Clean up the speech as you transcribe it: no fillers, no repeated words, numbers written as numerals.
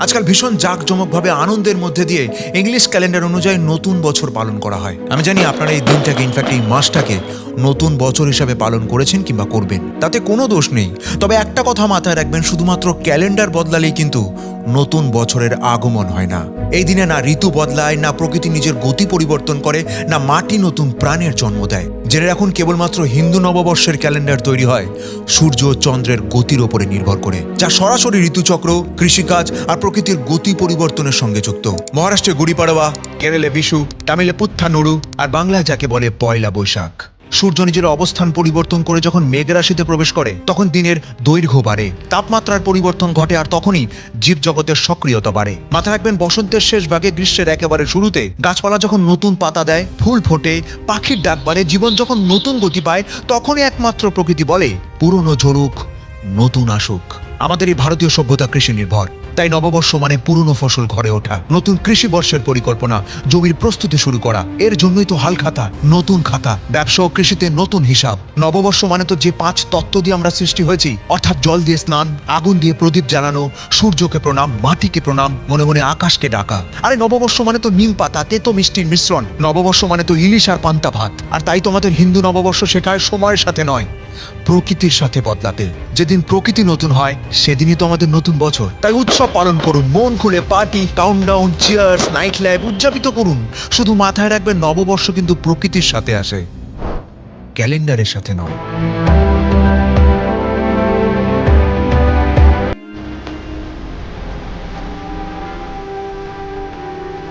আজকাল ভীষণ জাঁকজমকভাবে আনন্দের মধ্যে দিয়ে ইংলিশ ক্যালেন্ডার অনুযায়ী নতুন বছর পালন করা হয়। আমি জানি আপনারা এই দিনটাকে, ইনফ্যাক্ট এই মাসটাকে নতুন বছর হিসাবে পালন করেছেন কিংবা করবেন, তাতে কোনো দোষ নেই। তবে একটা কথা মাথায় রাখবেন, শুধুমাত্র ক্যালেন্ডার বদলালেই কিন্তু নতুন বছরের আগমন হয় না। এই দিনে না ঋতু বদলায়, না প্রকৃতি নিজের গতি পরিবর্তন করে, না মাটি নতুন প্রাণের জন্ম দেয়। জেনে রাখুন, কেবলমাত্র হিন্দু নববর্ষের ক্যালেন্ডার তৈরি হয় সূর্য ও চন্দ্রের গতির ওপরে নির্ভর করে, যা সরাসরি ঋতুচক্র, কৃষিকাজ আর প্রকৃতির গতি পরিবর্তনের সঙ্গে যুক্ত। মহারাষ্ট্রে গুড়ি পাড়ওয়া, কেরলে বিশু, তামিলে পুত্থানুরু আর বাংলায় যাকে বলে পয়লা বৈশাখ। সূর্য নিজের অবস্থান পরিবর্তন করে যখন মেঘ রাশিতে প্রবেশ করে, তখন দিনের দৈর্ঘ্য বাড়ে, তাপমাত্রার পরিবর্তন ঘটে, আর তখনই জীবজগতের সক্রিয়তা বাড়ে। মাথায় রাখবেন, বসন্তের শেষ ভাগে, গ্রীষ্মের একেবারে শুরুতে গাছপালা যখন নতুন পাতা দেয়, ফুল ফোটে, পাখির ডাক বাড়ে, জীবন যখন নতুন গতি পায়, তখনই একমাত্র প্রকৃতি বলে পুরনো ঝরুক, নতুন আসুক। আমাদের এই ভারতীয় সভ্যতা কৃষি নির্ভর, তাই নববর্ষ মানে পুরনো ফসল ঘরে ওঠা, নতুন কৃষি বর্ষের পরিকল্পনা, জমির প্রস্তুতি শুরু করা। এর জন্যই তো হাল খাতা, নতুন খাতা, ব্যবসা ও কৃষিতে নতুন হিসাব। নববর্ষ মানে তো যে 5 তত্ত্ব দিয়ে আমরা সৃষ্টি হয়েছি, অর্থাৎ জল দিয়ে স্নান, আগুন দিয়ে প্রদীপ জ্বালানো, সূর্যকে প্রণাম, মাটিকে প্রণাম, মনে মনে আকাশকে ডাকা। আরে নববর্ষ মানে তো নিম পাতা, তেতো মিষ্টির মিশ্রণ। নববর্ষ মানে তো ইলিশ আর পান্তা ভাত। আর তাই তো আমাদের হিন্দু নববর্ষ শেখায় সময়ের সাথে নয়, প্রকৃতির সাথে বদলাতে। যেদিন প্রকৃতি নতুন হয়, সেদিনই তো আমাদের নতুন বছর। তাই উৎসব পালন করুন, মন খুলে party, countdown, cheers, night life উদযাপিত করুন। শুধু মাথায় রাখবেন, নববর্ষ কিন্তু প্রকৃতির সাথে আসে, ক্যালেন্ডারের সাথে নয়।